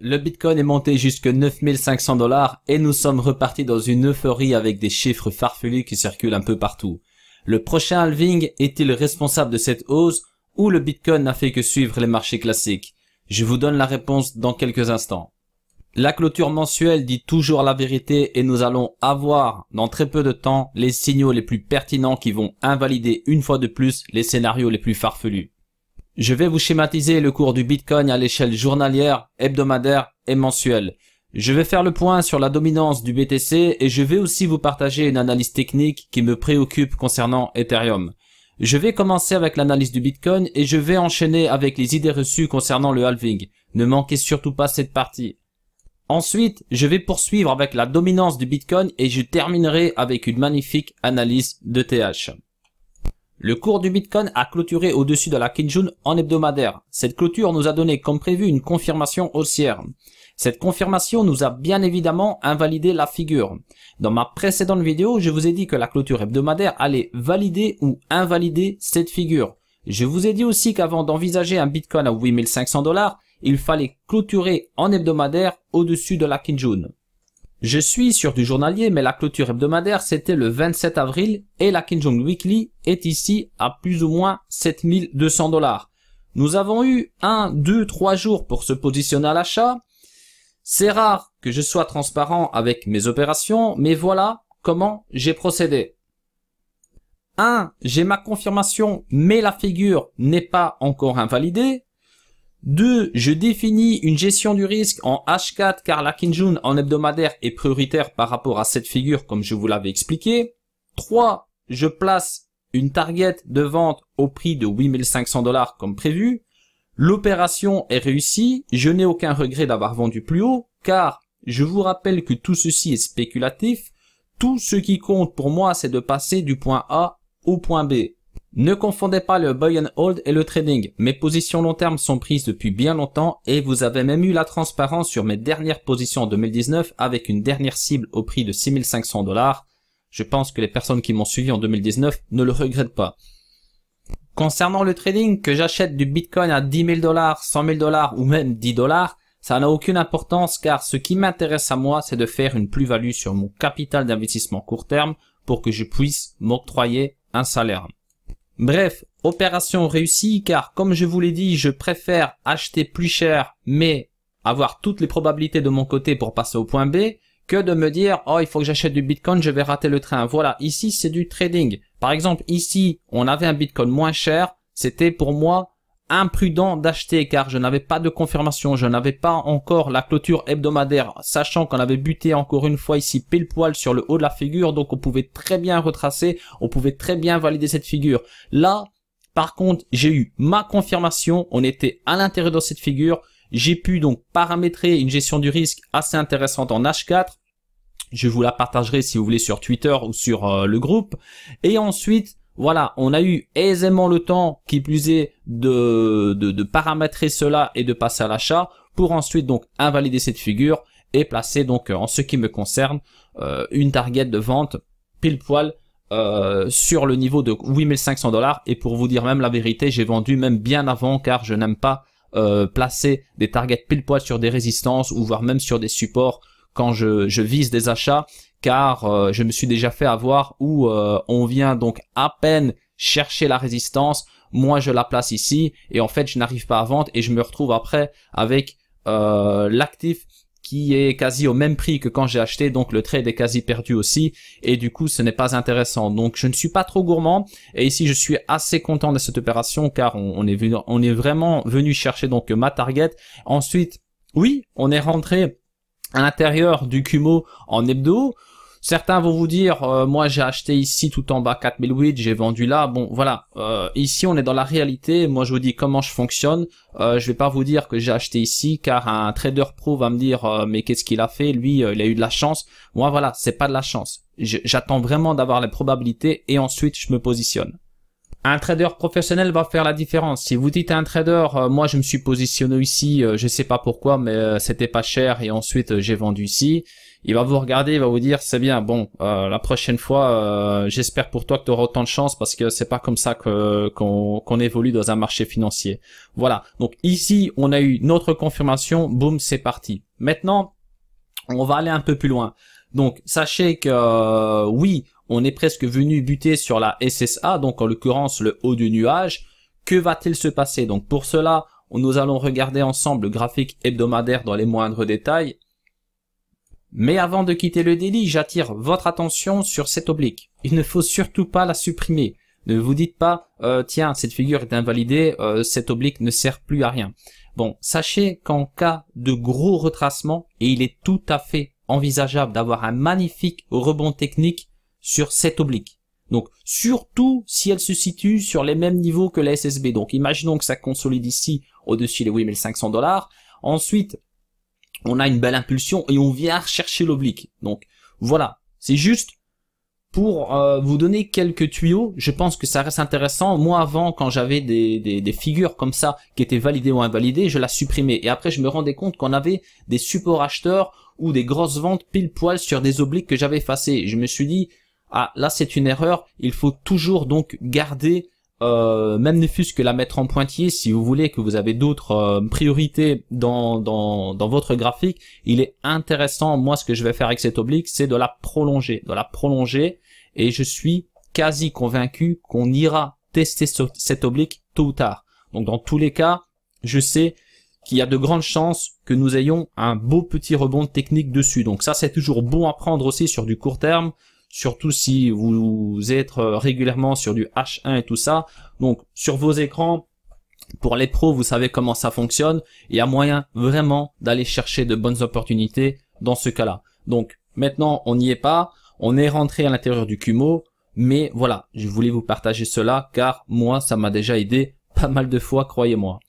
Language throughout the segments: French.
Le Bitcoin est monté jusque 9500 $ et nous sommes repartis dans une euphorie avec des chiffres farfelus qui circulent un peu partout. Le prochain halving est-il responsable de cette hausse ou le Bitcoin n'a fait que suivre les marchés classiques? Je vous donne la réponse dans quelques instants. La clôture mensuelle dit toujours la vérité et nous allons avoir dans très peu de temps les signaux les plus pertinents qui vont invalider une fois de plus les scénarios les plus farfelus. Je vais vous schématiser le cours du Bitcoin à l'échelle journalière, hebdomadaire et mensuelle. Je vais faire le point sur la dominance du BTC et je vais aussi vous partager une analyse technique qui me préoccupe concernant Ethereum. Je vais commencer avec l'analyse du Bitcoin et je vais enchaîner avec les idées reçues concernant le halving. Ne manquez surtout pas cette partie. Ensuite, je vais poursuivre avec la dominance du Bitcoin et je terminerai avec une magnifique analyse d'ETH. Le cours du Bitcoin a clôturé au-dessus de la Kijun en hebdomadaire. Cette clôture nous a donné comme prévu une confirmation haussière. Cette confirmation nous a bien évidemment invalidé la figure. Dans ma précédente vidéo, je vous ai dit que la clôture hebdomadaire allait valider ou invalider cette figure. Je vous ai dit aussi qu'avant d'envisager un Bitcoin à 8500 $, il fallait clôturer en hebdomadaire au-dessus de la Kijun. Je suis sur du journalier, mais la clôture hebdomadaire, c'était le 27 avril et la Kijun Weekly est ici à plus ou moins 7200 $. Nous avons eu 1, 2, 3 jours pour se positionner à l'achat. C'est rare que je sois transparent avec mes opérations, mais voilà comment j'ai procédé. 1. J'ai ma confirmation, mais la figure n'est pas encore invalidée. 2. Je définis une gestion du risque en H4 car la Kijun en hebdomadaire est prioritaire par rapport à cette figure comme je vous l'avais expliqué. 3. Je place une target de vente au prix de 8500 $ comme prévu. L'opération est réussie. Je n'ai aucun regret d'avoir vendu plus haut car je vous rappelle que tout ceci est spéculatif. Tout ce qui compte pour moi c'est de passer du point A au point B. Ne confondez pas le buy and hold et le trading. Mes positions long terme sont prises depuis bien longtemps et vous avez même eu la transparence sur mes dernières positions en 2019 avec une dernière cible au prix de 6500 $. Je pense que les personnes qui m'ont suivi en 2019 ne le regrettent pas. Concernant le trading, que j'achète du Bitcoin à 10 000 $, 100 000 $ ou même 10 $, ça n'a aucune importance car ce qui m'intéresse à moi, c'est de faire une plus-value sur mon capital d'investissement court terme pour que je puisse m'octroyer un salaire. Bref, opération réussie car comme je vous l'ai dit, je préfère acheter plus cher mais avoir toutes les probabilités de mon côté pour passer au point B que de me dire « Oh, il faut que j'achète du Bitcoin, je vais rater le train. » Voilà, ici c'est du trading. Par exemple, ici, on avait un Bitcoin moins cher, c'était pour moi imprudent d'acheter car je n'avais pas de confirmation, je n'avais pas encore la clôture hebdomadaire, sachant qu'on avait buté encore une fois ici pile poil sur le haut de la figure, donc on pouvait très bien retracer, on pouvait très bien valider cette figure. Là, par contre, j'ai eu ma confirmation, on était à l'intérieur de cette figure, j'ai pu donc paramétrer une gestion du risque assez intéressante en H4, je vous la partagerai si vous voulez sur Twitter ou sur le groupe, et ensuite, voilà, on a eu aisément le temps, qui plus est, de paramétrer cela et de passer à l'achat pour ensuite donc invalider cette figure et placer donc en ce qui me concerne une target de vente pile poil sur le niveau de 8500 $. Et pour vous dire même la vérité, j'ai vendu même bien avant car je n'aime pas placer des targets pile poil sur des résistances ou voire même sur des supports quand je vise des achats. Car je me suis déjà fait avoir où on vient donc à peine chercher la résistance, moi je la place ici et en fait je n'arrive pas à vendre et je me retrouve après avec l'actif qui est quasi au même prix que quand j'ai acheté, donc le trade est quasi perdu aussi et du coup ce n'est pas intéressant. Donc je ne suis pas trop gourmand et ici je suis assez content de cette opération car on est vraiment venu chercher donc ma target. Ensuite, oui, on est rentré à l'intérieur du Kumo en hebdo. Certains vont vous dire, moi j'ai acheté ici tout en bas 4008, j'ai vendu là. Bon voilà, ici on est dans la réalité. Moi je vous dis comment je fonctionne. Je vais pas vous dire que j'ai acheté ici car un trader pro va me dire mais qu'est-ce qu'il a fait, lui il a eu de la chance. Moi voilà, c'est pas de la chance. J'attends vraiment d'avoir les probabilités et ensuite je me positionne. Un trader professionnel va faire la différence. Si vous dites à un trader, moi je me suis positionné ici, je sais pas pourquoi, mais c'était pas cher et ensuite j'ai vendu ici. il va vous regarder, il va vous dire c'est bien, bon, la prochaine fois, j'espère pour toi que tu auras autant de chance parce que c'est pas comme ça qu'on évolue dans un marché financier. Voilà. Donc ici, on a eu notre confirmation, boum, c'est parti. Maintenant, on va aller un peu plus loin. Donc sachez que oui, on est presque venu buter sur la SSA, donc en l'occurrence le haut du nuage. Que va-t-il se passer? Donc pour cela, nous allons regarder ensemble le graphique hebdomadaire dans les moindres détails. Mais avant de quitter le daily, j'attire votre attention sur cette oblique. Il ne faut surtout pas la supprimer. Ne vous dites pas, tiens, cette figure est invalidée, cette oblique ne sert plus à rien. Bon, sachez qu'en cas de gros retracement, et il est tout à fait envisageable d'avoir un magnifique rebond technique sur cette oblique. Donc, surtout si elle se situe sur les mêmes niveaux que la SSB. Donc, imaginons que ça consolide ici au-dessus des 8500 $. Ensuite, on a une belle impulsion et on vient chercher l'oblique. Donc, voilà. C'est juste pour vous donner quelques tuyaux. Je pense que ça reste intéressant. Moi, avant, quand j'avais des figures comme ça qui étaient validées ou invalidées, je la supprimais. Et après, je me rendais compte qu'on avait des supports acheteurs ou des grosses ventes pile poil sur des obliques que j'avais effacées. Je me suis dit, ah, là, c'est une erreur. Il faut toujours donc garder, même ne fût-ce que la mettre en pointillé, si vous voulez que vous avez d'autres priorités dans votre graphique. Il est intéressant, moi, ce que je vais faire avec cette oblique, c'est de la prolonger. Et je suis quasi convaincu qu'on ira tester cette oblique tôt ou tard. Donc, dans tous les cas, je sais qu'il y a de grandes chances que nous ayons un beau petit rebond technique dessus. Donc ça, c'est toujours bon à prendre aussi sur du court terme. Surtout si vous êtes régulièrement sur du H1 et tout ça. Donc, sur vos écrans, pour les pros, vous savez comment ça fonctionne. Il y a moyen vraiment d'aller chercher de bonnes opportunités dans ce cas-là. Donc, maintenant, on n'y est pas. On est rentré à l'intérieur du Kumo. Mais voilà, je voulais vous partager cela car moi, ça m'a déjà aidé pas mal de fois, croyez-moi.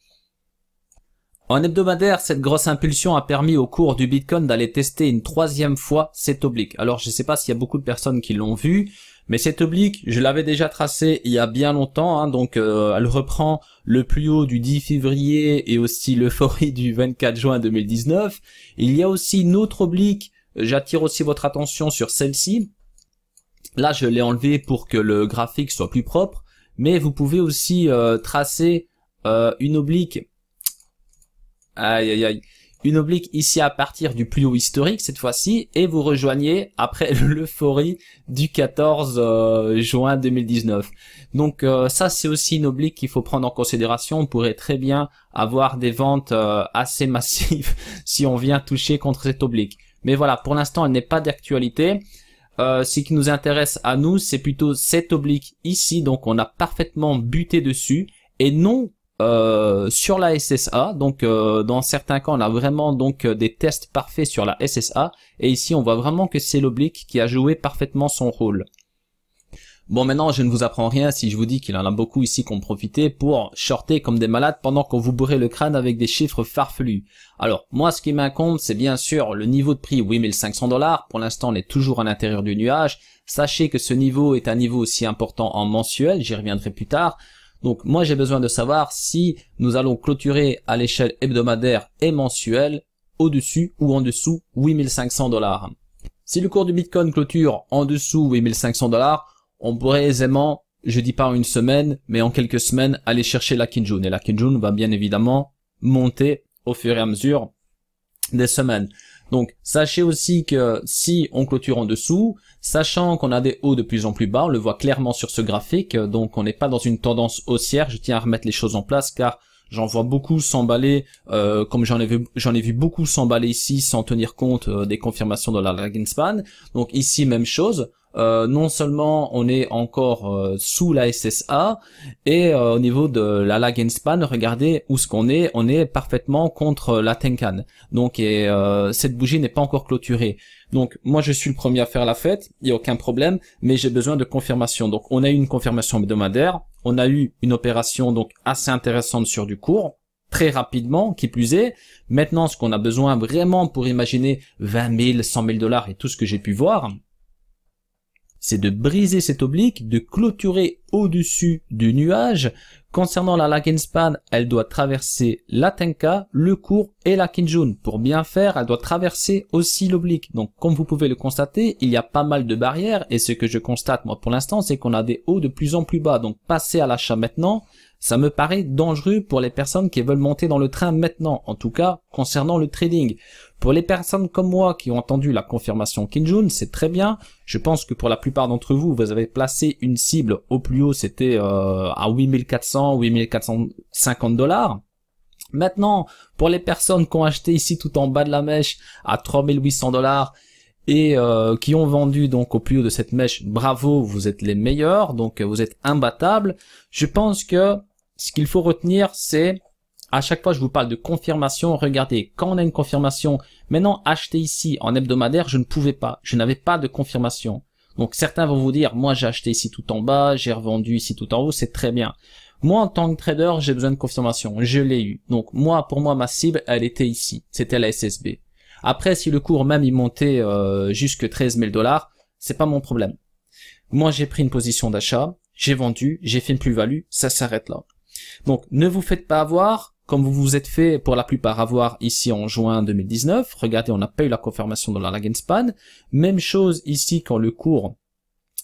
En hebdomadaire, cette grosse impulsion a permis au cours du Bitcoin d'aller tester une troisième fois cette oblique. Alors, je ne sais pas s'il y a beaucoup de personnes qui l'ont vu, mais cette oblique, je l'avais déjà tracée il y a bien longtemps. Hein, donc, elle reprend le plus haut du 10 février et aussi l'euphorie du 24 juin 2019. Il y a aussi une autre oblique. J'attire aussi votre attention sur celle-ci. Là, je l'ai enlevée pour que le graphique soit plus propre. Mais vous pouvez aussi tracer une oblique. Une oblique ici à partir du plus haut historique cette fois-ci et vous rejoignez après l'euphorie du 14 juin 2019. Donc ça c'est aussi une oblique qu'il faut prendre en considération. On pourrait très bien avoir des ventes assez massives si on vient toucher contre cette oblique. Mais voilà, pour l'instant elle n'est pas d'actualité. Ce qui nous intéresse à nous, c'est plutôt cette oblique ici. Donc on a parfaitement buté dessus et non sur la SSA. Donc dans certains cas on a vraiment donc des tests parfaits sur la SSA et ici on voit vraiment que c'est l'oblique qui a joué parfaitement son rôle. Bon, maintenant je ne vous apprends rien si je vous dis qu'il en a beaucoup ici qui ont profité pour shorter comme des malades pendant qu'on vous bourrait le crâne avec des chiffres farfelus. Alors moi ce qui m'incombe c'est bien sûr le niveau de prix 8500 $. Pour l'instant on est toujours à l'intérieur du nuage. Sachez que ce niveau est un niveau aussi important en mensuel, j'y reviendrai plus tard. Donc moi j'ai besoin de savoir si nous allons clôturer à l'échelle hebdomadaire et mensuelle au-dessus ou en dessous 8500 $. Si le cours du Bitcoin clôture en dessous 8500 $, on pourrait aisément, je dis pas en une semaine, mais en quelques semaines aller chercher la Kinjun. Et la Kinjun va bien évidemment monter au fur et à mesure des semaines. Donc, sachez aussi que si on clôture en dessous, sachant qu'on a des hauts de plus en plus bas, on le voit clairement sur ce graphique, donc on n'est pas dans une tendance haussière, je tiens à remettre les choses en place car j'en vois beaucoup s'emballer, comme j'en ai vu beaucoup s'emballer ici sans tenir compte des confirmations de la lagging span. Donc ici, même chose. Non seulement on est encore sous la SSA et au niveau de la lag span, regardez où ce qu'on est, on est parfaitement contre la Tenkan. Donc cette bougie n'est pas encore clôturée. Donc moi je suis le premier à faire la fête, il n'y a aucun problème, mais j'ai besoin de confirmation. Donc on a eu une confirmation hebdomadaire, on a eu une opération donc assez intéressante sur du court, très rapidement, qui plus est. Maintenant ce qu'on a besoin vraiment pour imaginer 20 000, 100 000 $ et tout ce que j'ai pu voir, c'est de briser cet oblique, de clôturer au-dessus du nuage. Concernant la lag and span, elle doit traverser la Tenka, le court et la Kinjun. Pour bien faire, elle doit traverser aussi l'oblique. Donc, comme vous pouvez le constater, il y a pas mal de barrières. Et ce que je constate, moi, pour l'instant, c'est qu'on a des hauts de plus en plus bas. Donc, passer à l'achat maintenant, ça me paraît dangereux pour les personnes qui veulent monter dans le train maintenant. En tout cas, concernant le trading. Pour les personnes comme moi qui ont entendu la confirmation Kinjun, c'est très bien. Je pense que pour la plupart d'entre vous, vous avez placé une cible au plus haut, c'était à 8400, 8450 $. Maintenant, pour les personnes qui ont acheté ici tout en bas de la mèche à 3800 $ et qui ont vendu donc au plus haut de cette mèche, bravo, vous êtes les meilleurs, donc vous êtes imbattables. Je pense que ce qu'il faut retenir, c'est à chaque fois je vous parle de confirmation. Regardez, quand on a une confirmation, maintenant acheter ici en hebdomadaire, je ne pouvais pas, je n'avais pas de confirmation. Donc certains vont vous dire, moi j'ai acheté ici tout en bas, j'ai revendu ici tout en haut, c'est très bien. Moi en tant que trader, j'ai besoin de confirmation, je l'ai eu. Donc moi, pour moi, ma cible, elle était ici, c'était la SSB. Après, si le cours même il montait jusque 13 000 $, c'est pas mon problème. Moi j'ai pris une position d'achat, j'ai vendu, j'ai fait une plus-value, ça s'arrête là. Donc ne vous faites pas avoir, comme vous vous êtes fait pour la plupart avoir ici en juin 2019. Regardez, on n'a pas eu la confirmation dans la lag and span. Même chose ici quand le cours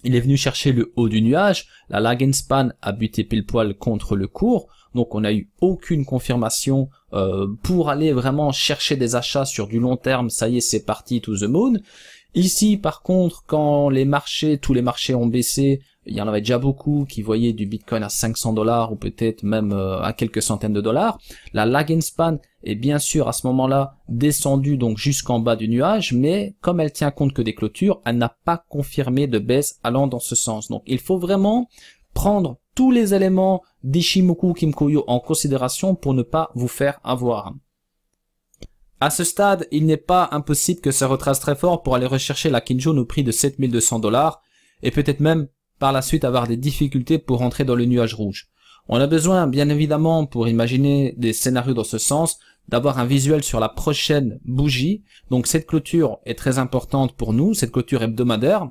il est venu chercher le haut du nuage. La lag and span a buté pile poil contre le cours. Donc on n'a eu aucune confirmation pour aller vraiment chercher des achats sur du long terme. Ça y est, c'est parti to the moon. Ici par contre, quand les marchés, tous les marchés ont baissé, il y en avait déjà beaucoup qui voyaient du Bitcoin à 500 $ ou peut-être même à quelques centaines de dollars. La lag and span est bien sûr à ce moment-là descendue donc jusqu'en bas du nuage, mais comme elle tient compte que des clôtures, elle n'a pas confirmé de baisse allant dans ce sens. Donc il faut vraiment prendre tous les éléments d'Ishimoku Kimkoyo en considération pour ne pas vous faire avoir. À ce stade, il n'est pas impossible que ça retrace très fort pour aller rechercher la Kinjun au prix de 7200 $ et peut-être même par la suite avoir des difficultés pour rentrer dans le nuage rouge. On a besoin, bien évidemment, pour imaginer des scénarios dans ce sens, d'avoir un visuel sur la prochaine bougie. Donc cette clôture est très importante pour nous, cette clôture hebdomadaire.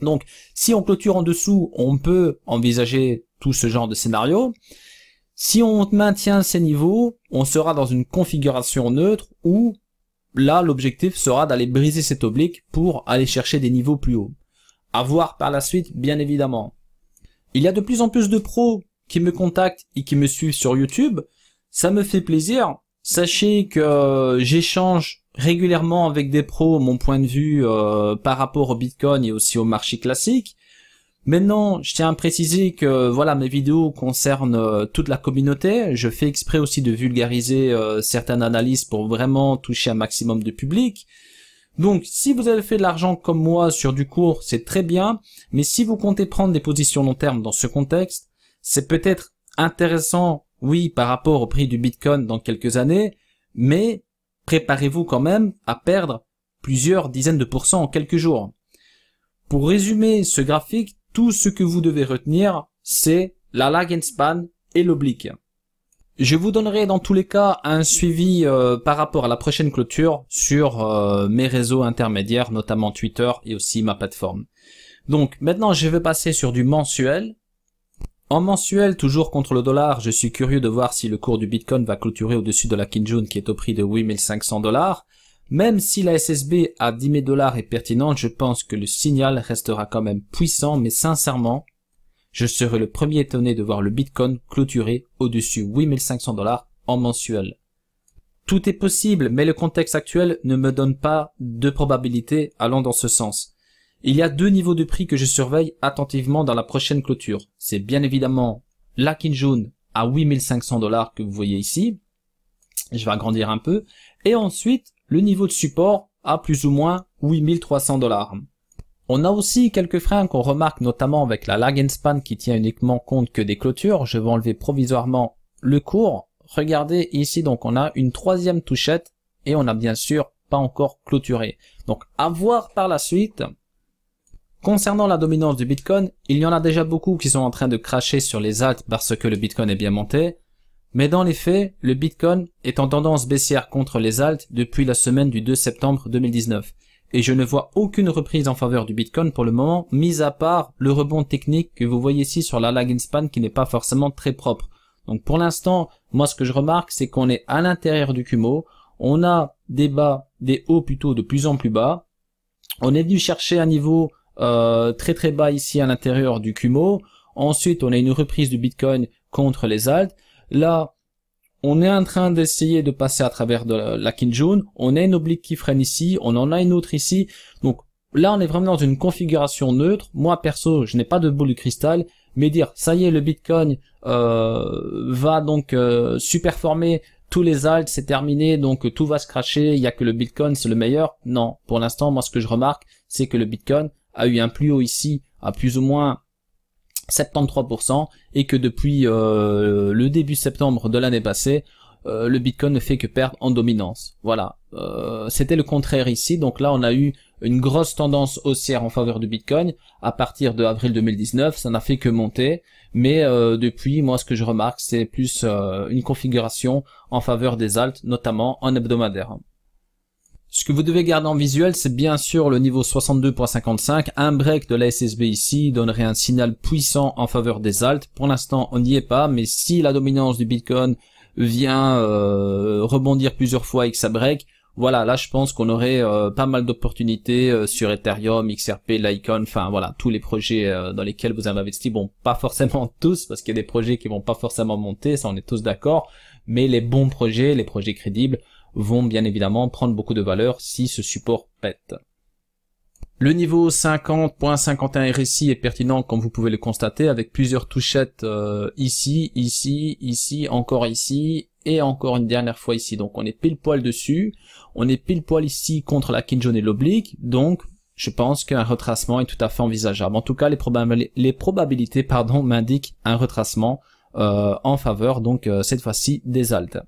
Donc si on clôture en dessous, on peut envisager tout ce genre de scénario. Si on maintient ces niveaux, on sera dans une configuration neutre où là l'objectif sera d'aller briser cet oblique pour aller chercher des niveaux plus hauts. À voir par la suite, bien évidemment. Il y a de plus en plus de pros qui me contactent et qui me suivent sur YouTube. Ça me fait plaisir. Sachez que j'échange régulièrement avec des pros mon point de vue par rapport au Bitcoin et aussi au marché classique. Maintenant, je tiens à préciser que voilà, mes vidéos concernent toute la communauté. Je fais exprès aussi de vulgariser certaines analyses pour vraiment toucher un maximum de public. Donc, si vous avez fait de l'argent comme moi sur du court, c'est très bien. Mais si vous comptez prendre des positions long terme dans ce contexte, c'est peut-être intéressant, oui, par rapport au prix du Bitcoin dans quelques années, mais préparez-vous quand même à perdre plusieurs dizaines de pourcents en quelques jours. Pour résumer ce graphique, tout ce que vous devez retenir, c'est la lag and span et l'oblique. Je vous donnerai dans tous les cas un suivi par rapport à la prochaine clôture sur mes réseaux intermédiaires, notamment Twitter et aussi ma plateforme. Donc maintenant je vais passer sur du mensuel. En mensuel, toujours contre le dollar, je suis curieux de voir si le cours du Bitcoin va clôturer au-dessus de la Kinjun qui est au prix de 8500 $. Même si la SSB à 10 000 $ est pertinente, je pense que le signal restera quand même puissant, mais sincèrement, je serai le premier étonné de voir le Bitcoin clôturer au-dessus 8500 $ en mensuel. Tout est possible, mais le contexte actuel ne me donne pas de probabilité allant dans ce sens. Il y a deux niveaux de prix que je surveille attentivement dans la prochaine clôture. C'est bien évidemment la Kinjun à 8500 $ que vous voyez ici. Je vais agrandir un peu. Et ensuite, le niveau de support à plus ou moins 8300 $. On a aussi quelques freins qu'on remarque notamment avec la lag and span qui tient uniquement compte que des clôtures. Je vais enlever provisoirement le cours. Regardez ici, donc on a une troisième touchette et on n'a bien sûr pas encore clôturé. Donc à voir par la suite. Concernant la dominance du Bitcoin, il y en a déjà beaucoup qui sont en train de cracher sur les alts parce que le Bitcoin est bien monté. Mais dans les faits, le Bitcoin est en tendance baissière contre les alts depuis la semaine du 2 septembre 2019. et je ne vois aucune reprise en faveur du Bitcoin pour le moment, mis à part le rebond technique que vous voyez ici sur la lagging span qui n'est pas forcément très propre. Donc pour l'instant, moi ce que je remarque, c'est qu'on est à l'intérieur du Kumo, on a des bas, des hauts plutôt de plus en plus bas, on est venu chercher un niveau très très bas ici à l'intérieur du Kumo, ensuite on a une reprise du Bitcoin contre les alts, là on est en train d'essayer de passer à travers de la Kinjun, on a une oblique qui freine ici, on en a une autre ici, donc là on est vraiment dans une configuration neutre. Moi perso je n'ai pas de boule de cristal, mais dire ça y est le Bitcoin va donc superformer tous les alts, c'est terminé, donc tout va se crasher, il y a que le Bitcoin c'est le meilleur. Non, pour l'instant moi ce que je remarque c'est que le Bitcoin a eu un plus haut ici à plus ou moins 73% et que depuis le début septembre de l'année passée, le Bitcoin ne fait que perdre en dominance. Voilà, c'était le contraire ici. Donc là, on a eu une grosse tendance haussière en faveur du Bitcoin à partir de avril 2019. Ça n'a fait que monter, mais depuis, moi, ce que je remarque, c'est plus une configuration en faveur des alts, notamment en hebdomadaire. Ce que vous devez garder en visuel, c'est bien sûr le niveau 62.55. Un break de la SSB ici donnerait un signal puissant en faveur des alts. Pour l'instant, on n'y est pas, mais si la dominance du Bitcoin vient rebondir plusieurs fois et que ça break, voilà, là je pense qu'on aurait pas mal d'opportunités sur Ethereum, XRP, Litecoin, enfin voilà, tous les projets dans lesquels vous avez investi. Bon, pas forcément tous, parce qu'il y a des projets qui vont pas forcément monter, ça on est tous d'accord, mais les bons projets, les projets crédibles, vont bien évidemment prendre beaucoup de valeur si ce support pète. Le niveau 50.51 RSI est pertinent comme vous pouvez le constater avec plusieurs touchettes ici, ici, ici, encore ici et encore une dernière fois ici. Donc on est pile poil dessus, on est pile poil ici contre la Kinjun et l'oblique, donc je pense qu'un retracement est tout à fait envisageable. En tout cas les probabilités m'indiquent un retracement en faveur donc cette fois-ci des alts.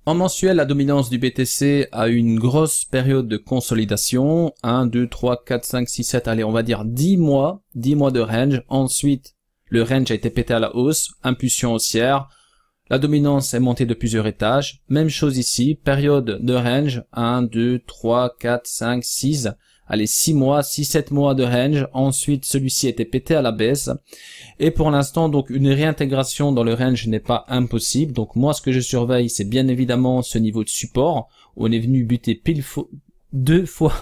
En mensuel, la dominance du BTC a eu une grosse période de consolidation, 1, 2, 3, 4, 5, 6, 7, allez on va dire 10 mois de range. Ensuite, le range a été pété à la hausse, impulsion haussière, la dominance est montée de plusieurs étages, même chose ici, période de range, 1, 2, 3, 4, 5, 6, allez 6 mois, 6-7 mois de range, ensuite celui-ci a été pété à la baisse, et pour l'instant donc une réintégration dans le range n'est pas impossible. Donc moi ce que je surveille c'est bien évidemment ce niveau de support, où on est venu buter deux fois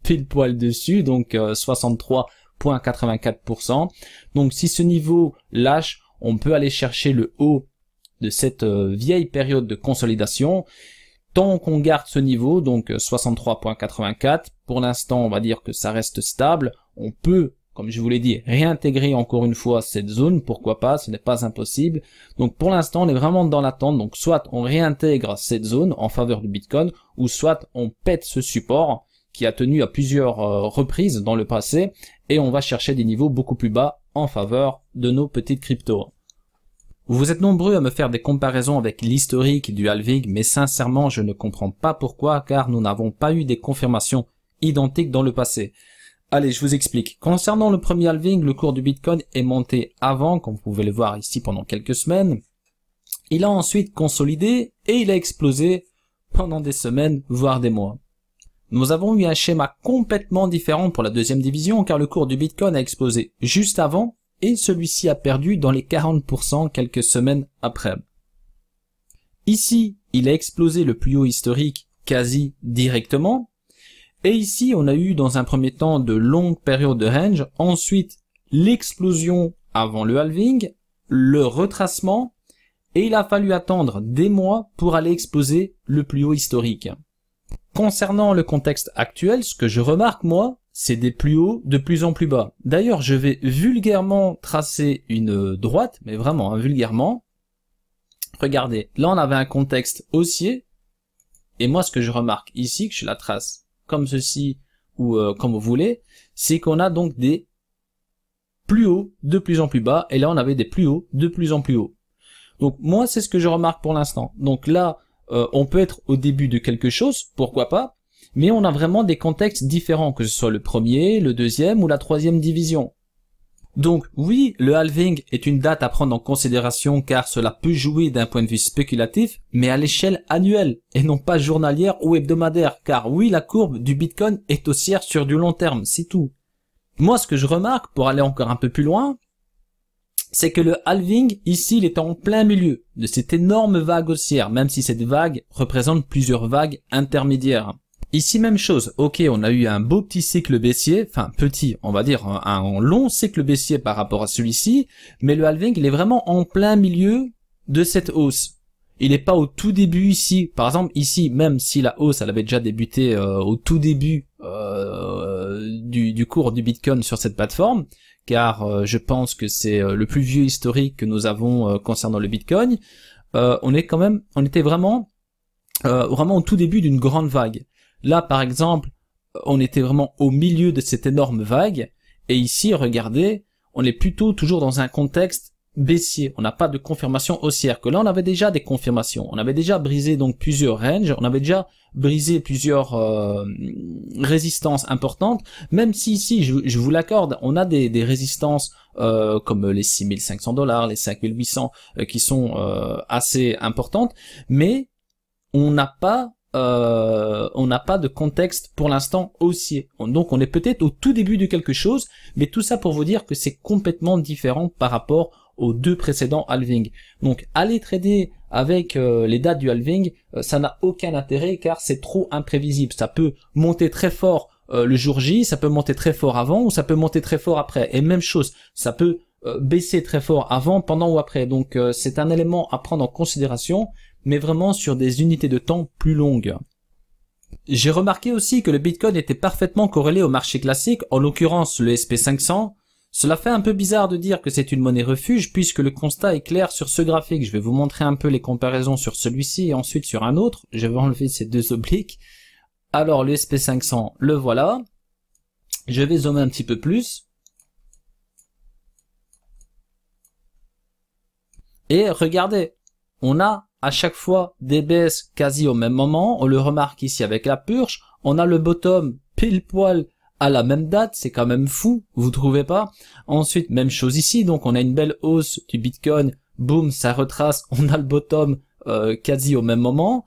pile poil dessus, donc 63.84%. Donc si ce niveau lâche, on peut aller chercher le haut de cette vieille période de consolidation. Tant qu'on garde ce niveau, donc 63.84, pour l'instant on va dire que ça reste stable, on peut, comme je vous l'ai dit, réintégrer encore une fois cette zone, pourquoi pas, ce n'est pas impossible. Donc pour l'instant on est vraiment dans l'attente, donc soit on réintègre cette zone en faveur du Bitcoin, ou soit on pète ce support qui a tenu à plusieurs reprises dans le passé, et on va chercher des niveaux beaucoup plus bas en faveur de nos petites cryptos. Vous êtes nombreux à me faire des comparaisons avec l'historique du halving, mais sincèrement je ne comprends pas pourquoi, car nous n'avons pas eu des confirmations identiques dans le passé. Allez, je vous explique. Concernant le premier halving, le cours du Bitcoin est monté avant, comme vous pouvez le voir ici pendant quelques semaines. Il a ensuite consolidé et il a explosé pendant des semaines, voire des mois. Nous avons eu un schéma complètement différent pour la deuxième division, car le cours du Bitcoin a explosé juste avant et celui-ci a perdu dans les 40% quelques semaines après. Ici, il a explosé le plus haut historique quasi directement. Et ici, on a eu dans un premier temps de longues périodes de range, ensuite l'explosion avant le halving, le retracement, et il a fallu attendre des mois pour aller exploser le plus haut historique. Concernant le contexte actuel, ce que je remarque moi, c'est des plus hauts de plus en plus bas. D'ailleurs, je vais vulgairement tracer une droite, mais vraiment vulgairement. Regardez, là on avait un contexte haussier, et moi ce que je remarque ici, que je la trace comme ceci ou comme vous voulez, c'est qu'on a donc des plus hauts de plus en plus bas, et là on avait des plus hauts de plus en plus hauts. Donc moi c'est ce que je remarque pour l'instant. Donc là on peut être au début de quelque chose, pourquoi pas, mais on a vraiment des contextes différents, que ce soit le premier, le deuxième ou la troisième division. Donc oui, le halving est une date à prendre en considération car cela peut jouer d'un point de vue spéculatif, mais à l'échelle annuelle et non pas journalière ou hebdomadaire, car oui, la courbe du Bitcoin est haussière sur du long terme, c'est tout. Moi, ce que je remarque, pour aller encore un peu plus loin, c'est que le halving, ici, il est en plein milieu de cette énorme vague haussière, même si cette vague représente plusieurs vagues intermédiaires. Ici, même chose. Ok, on a eu un beau petit cycle baissier, enfin petit, on va dire un long cycle baissier par rapport à celui-ci, mais le halving, il est vraiment en plein milieu de cette hausse. Il n'est pas au tout début ici. Par exemple, ici, même si la hausse, elle avait déjà débuté au tout début du cours du Bitcoin sur cette plateforme, car je pense que c'est le plus vieux historique que nous avons concernant le Bitcoin, on était vraiment au tout début d'une grande vague. Là, par exemple, on était vraiment au milieu de cette énorme vague, et ici, regardez, on est plutôt toujours dans un contexte baissier. On n'a pas de confirmation haussière, que là, on avait déjà des confirmations. On avait déjà brisé donc plusieurs ranges, on avait déjà brisé plusieurs résistances importantes, même si ici, je vous l'accorde, on a des résistances comme les 6500 $, les 5800 qui sont assez importantes, mais on n'a pas de contexte pour l'instant haussier. Donc on est peut-être au tout début de quelque chose, mais tout ça pour vous dire que c'est complètement différent par rapport aux deux précédents halving. Donc aller trader avec les dates du halving, ça n'a aucun intérêt car c'est trop imprévisible. Ça peut monter très fort le jour J, ça peut monter très fort avant ou ça peut monter très fort après. Et même chose, ça peut baisser très fort avant, pendant ou après. Donc c'est un élément à prendre en considération, mais vraiment sur des unités de temps plus longues. J'ai remarqué aussi que le Bitcoin était parfaitement corrélé au marché classique, en l'occurrence le SP500. Cela fait un peu bizarre de dire que c'est une monnaie refuge puisque le constat est clair sur ce graphique. Je vais vous montrer un peu les comparaisons sur celui-ci et ensuite sur un autre. Je vais enlever ces deux obliques. Alors le SP500, le voilà. Je vais zoomer un petit peu plus. Et regardez, on a à chaque fois des baisses quasi au même moment. On le remarque ici avec la purge. On a le bottom pile poil à la même date, c'est quand même fou, vous trouvez pas? Ensuite, même chose ici, donc on a une belle hausse du Bitcoin, boum, ça retrace, on a le bottom quasi au même moment.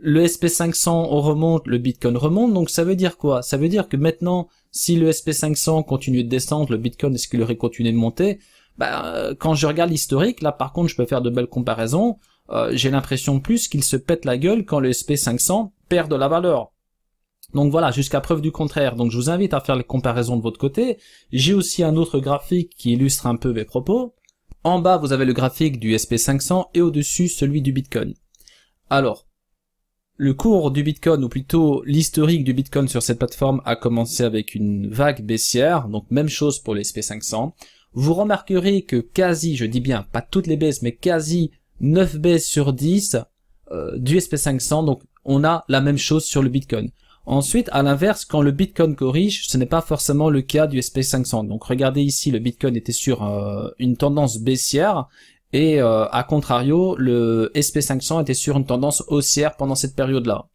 Le SP500 on remonte, le Bitcoin remonte, donc ça veut dire quoi? Ça veut dire que maintenant, si le SP500 continue de descendre, le Bitcoin, est-ce qu'il aurait continué de monter? Quand je regarde l'historique, là par contre je peux faire de belles comparaisons, j'ai l'impression plus qu'il se pète la gueule quand le SP500 perd de la valeur. Donc voilà, jusqu'à preuve du contraire. Donc je vous invite à faire les comparaisons de votre côté. J'ai aussi un autre graphique qui illustre un peu mes propos. En bas, vous avez le graphique du SP500 et au-dessus, celui du Bitcoin. Alors, le cours du Bitcoin, ou plutôt l'historique du Bitcoin sur cette plateforme a commencé avec une vague baissière, donc même chose pour le SP500. Vous remarquerez que quasi, je dis bien, pas toutes les baisses, mais quasi 9 baisses sur 10 du SP500, donc on a la même chose sur le Bitcoin. Ensuite, à l'inverse, quand le Bitcoin corrige, ce n'est pas forcément le cas du SP500. Donc regardez ici, le Bitcoin était sur une tendance baissière et à contrario, le SP500 était sur une tendance haussière pendant cette période-là.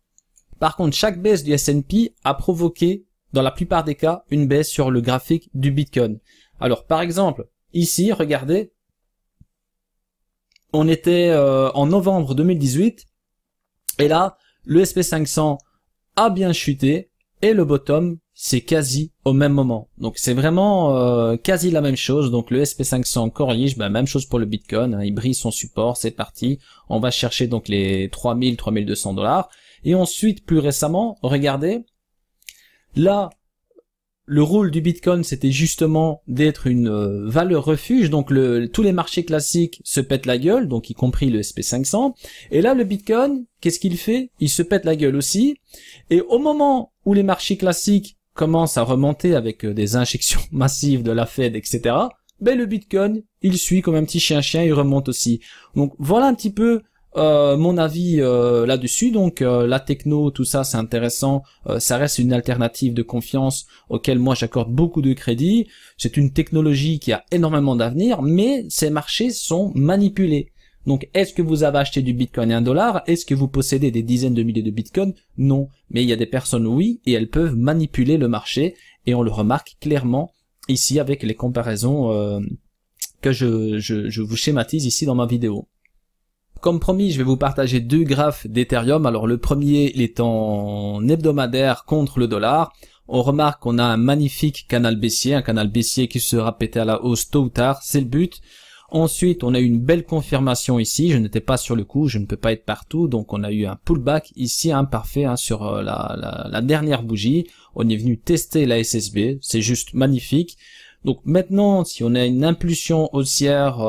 Par contre, chaque baisse du S&P a provoqué, dans la plupart des cas, une baisse sur le graphique du Bitcoin. Alors par exemple, ici, regardez, on était en novembre 2018 et là, le SP500 a bien chuté et le bottom c'est quasi au même moment. Donc c'est vraiment quasi la même chose. Donc le SP500 corrige, même chose pour le Bitcoin, hein, il brise son support, c'est parti. On va chercher donc les 3000, 3200 $. Et ensuite, plus récemment, regardez, là, le rôle du Bitcoin, c'était justement d'être une valeur refuge. Donc tous les marchés classiques se pètent la gueule, donc y compris le SP500. Et là, le Bitcoin, qu'est-ce qu'il fait? Il se pète la gueule aussi. Et au moment où les marchés classiques commencent à remonter avec des injections massives de la Fed, etc., le Bitcoin, il suit comme un petit chien, il remonte aussi. Donc voilà un petit peu mon avis là-dessus. Donc la techno, tout ça c'est intéressant, ça reste une alternative de confiance auquel moi j'accorde beaucoup de crédit. C'est une technologie qui a énormément d'avenir, mais ces marchés sont manipulés. Donc est-ce que vous avez acheté du Bitcoin à $1? Est-ce que vous possédez des dizaines de milliers de Bitcoin? Non, mais il y a des personnes oui, et elles peuvent manipuler le marché, et on le remarque clairement ici avec les comparaisons que je vous schématise ici dans ma vidéo. Comme promis, je vais vous partager deux graphes d'Ethereum. Alors le premier, il est en hebdomadaire contre le dollar. On remarque qu'on a un magnifique canal baissier, un canal baissier qui sera pété à la hausse tôt ou tard, c'est le but. Ensuite, on a eu une belle confirmation ici, je n'étais pas sur le coup, je ne peux pas être partout, donc on a eu un pullback ici, parfait, sur la dernière bougie. On est venu tester la SSB, c'est juste magnifique. Donc maintenant, si on a une impulsion haussière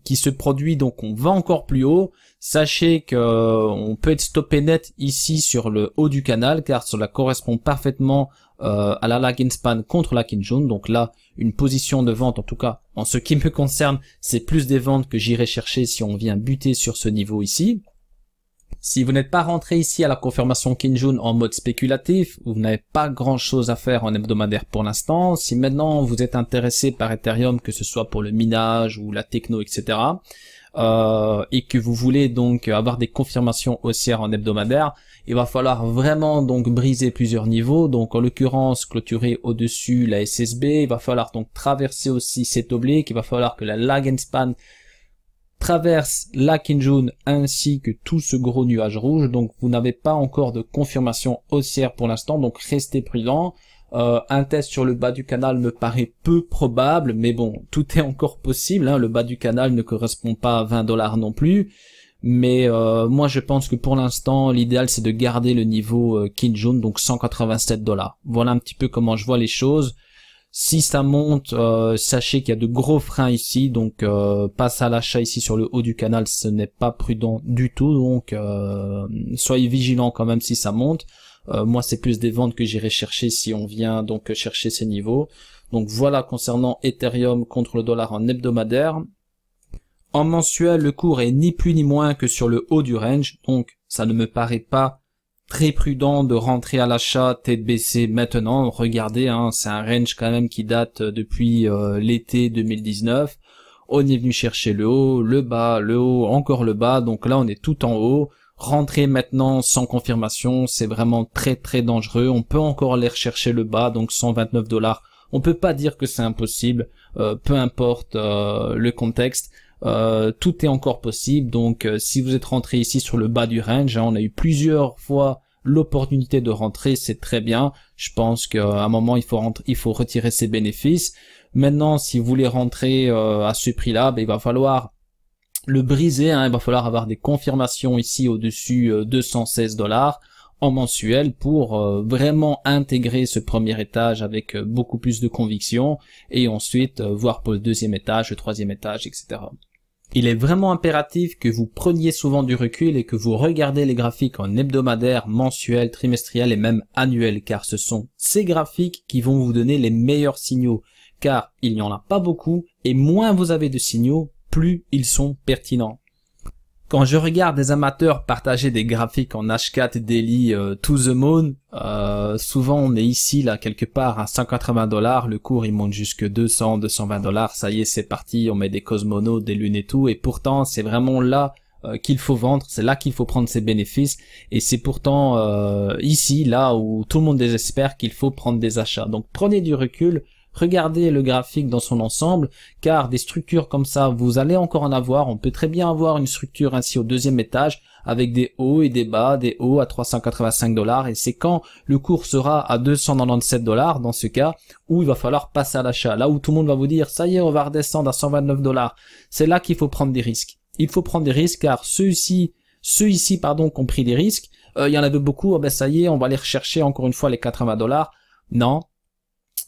qui se produit, donc on va encore plus haut, sachez que on peut être stoppé net ici sur le haut du canal, car cela correspond parfaitement à la lag in span contre la Kinjun. Donc là, une position de vente, en tout cas en ce qui me concerne, c'est plus des ventes que j'irai chercher si on vient buter sur ce niveau ici. Si vous n'êtes pas rentré ici à la confirmation Kinjun en mode spéculatif, vous n'avez pas grand chose à faire en hebdomadaire pour l'instant. Si maintenant vous êtes intéressé par Ethereum, que ce soit pour le minage ou la techno, etc., et que vous voulez donc avoir des confirmations haussières en hebdomadaire, il va falloir vraiment donc briser plusieurs niveaux. Donc en l'occurrence clôturer au-dessus la SSB, il va falloir donc traverser aussi cet oblique, il va falloir que la lag and span traverse la Kinjun ainsi que tout ce gros nuage rouge. Donc vous n'avez pas encore de confirmation haussière pour l'instant, donc restez prudent. Un test sur le bas du canal me paraît peu probable, mais bon, tout est encore possible, le bas du canal ne correspond pas à 20 $ non plus, mais moi je pense que pour l'instant l'idéal c'est de garder le niveau Kinjun, donc 187 $. Voilà un petit peu comment je vois les choses. Si ça monte, sachez qu'il y a de gros freins ici, donc passe à l'achat ici sur le haut du canal, ce n'est pas prudent du tout, donc soyez vigilants quand même si ça monte. Moi c'est plus des ventes que j'irai chercher si on vient donc chercher ces niveaux. Donc voilà concernant Ethereum contre le dollar en hebdomadaire. En mensuel, le cours est ni plus ni moins que sur le haut du range, donc ça ne me paraît pas très prudent de rentrer à l'achat tête baissée maintenant. Regardez, c'est un range quand même qui date depuis l'été 2019. On est venu chercher le haut, le bas, le haut, encore le bas, donc là on est tout en haut. Rentrer maintenant sans confirmation, c'est vraiment très très dangereux. On peut encore aller rechercher le bas, donc 129 $. On peut pas dire que c'est impossible, peu importe le contexte. Tout est encore possible, donc si vous êtes rentré ici sur le bas du range, on a eu plusieurs fois l'opportunité de rentrer, c'est très bien. Je pense qu'à un moment il faut retirer ses bénéfices. Maintenant, si vous voulez rentrer à ce prix-là, il va falloir le briser, il va falloir avoir des confirmations ici au-dessus 216 $ en mensuel pour vraiment intégrer ce premier étage avec beaucoup plus de conviction, et ensuite voir pour le deuxième étage, le troisième étage, etc. Il est vraiment impératif que vous preniez souvent du recul et que vous regardez les graphiques en hebdomadaire, mensuel, trimestriel et même annuel, car ce sont ces graphiques qui vont vous donner les meilleurs signaux, car il n'y en a pas beaucoup, et moins vous avez de signaux, plus ils sont pertinents. Quand je regarde des amateurs partager des graphiques en H4 daily to the moon, souvent on est ici là quelque part à 180 $, le cours il monte jusque 200, 220 $, ça y est c'est parti, on met des cosmonautes, des lunes et tout, et pourtant c'est vraiment là qu'il faut vendre, c'est là qu'il faut prendre ses bénéfices, et c'est pourtant ici, là où tout le monde désespère, qu'il faut prendre des achats. Donc prenez du recul, regardez le graphique dans son ensemble, car des structures comme ça, vous allez encore en avoir. On peut très bien avoir une structure ainsi au deuxième étage, avec des hauts et des bas, des hauts à 385 $, et c'est quand le cours sera à 297 $, dans ce cas, où il va falloir passer à l'achat. Là où tout le monde va vous dire, ça y est, on va redescendre à 129 $, c'est là qu'il faut prendre des risques. Il faut prendre des risques, car ceux ici qui ont pris des risques, il y en avait beaucoup, ça y est, on va aller rechercher encore une fois les 80 $. Non.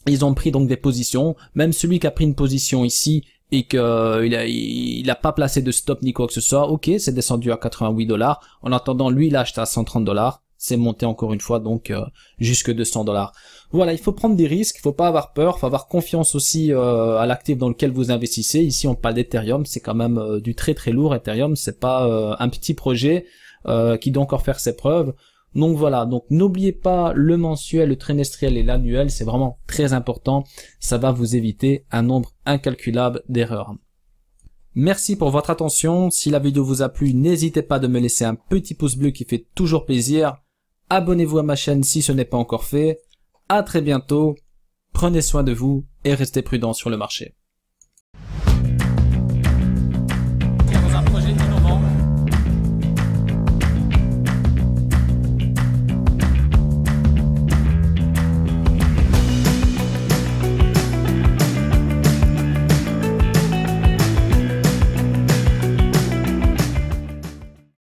Ils ont pris donc des positions, même celui qui a pris une position ici et que il a pas placé de stop ni quoi que ce soit, ok, c'est descendu à 88 $. En attendant, lui, il a acheté à 130 $, c'est monté encore une fois, donc jusque 200 $. Voilà, il faut prendre des risques, il faut pas avoir peur, il faut avoir confiance aussi à l'actif dans lequel vous investissez. Ici, on parle d'Ethereum, c'est quand même du très très lourd. Ethereum, c'est pas un petit projet qui doit encore faire ses preuves. Donc voilà, donc n'oubliez pas le mensuel, le trimestriel et l'annuel, c'est vraiment très important, ça va vous éviter un nombre incalculable d'erreurs. Merci pour votre attention, si la vidéo vous a plu, n'hésitez pas de me laisser un petit pouce bleu qui fait toujours plaisir, abonnez-vous à ma chaîne si ce n'est pas encore fait, à très bientôt, prenez soin de vous et restez prudents sur le marché.